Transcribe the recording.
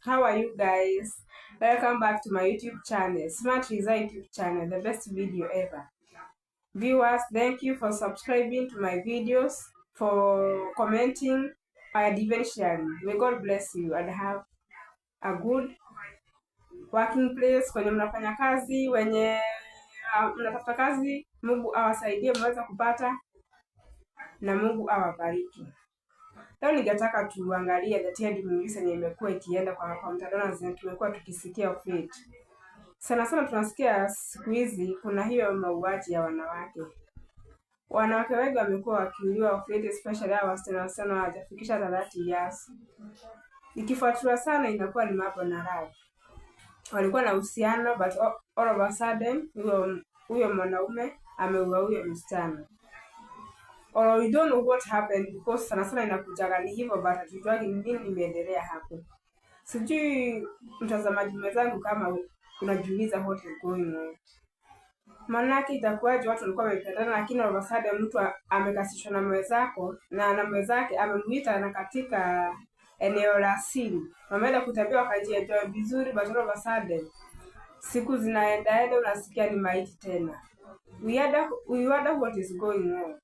How are you guys? Welcome back to my YouTube channel, Smart Riza YouTube channel, the best video ever. Viewers, thank you for subscribing to my videos, for commenting, and even sharing. May God bless you and have a good working place kwenye mnafanya kazi, wenye mnatafuta kazi, Mungu awasaidie mweza kupata na Mungu awabariki. Leo ningetaka tuangalie the trend news yenye imekuwa ikienda kwa mtandao na tumekuwa tukisikia fate. Sana tunasikia siku hizi kuna hiyo mauaji ya wanawake. Wanawake wengi wamekuwa wakiuliwa fate, especially hao wasichana hawajafikisha 30 years. Ikifuatiwa sana inakuwa ni mambo na raha. Walikuwa na uhusiano but all of a sudden huyo mwanaume ameua huyo msichana. Or we don't know what happened because sana inakujaga ni hivyo but hatujui nini imeendelea hapo. Sijui mtazamaji mwenzangu kama unajiuliza what is going on. Manake itakuwaje watu walikuwa wamependana lakini all of a sudden mtu amekasishwa na mwenzako na mwenzake amemuita na katika eneo la siri. Wameenda kutembea wakajienjoy vizuri but all of a sudden siku zinaenda unasikia ni maiti tena. We wonder what is going on.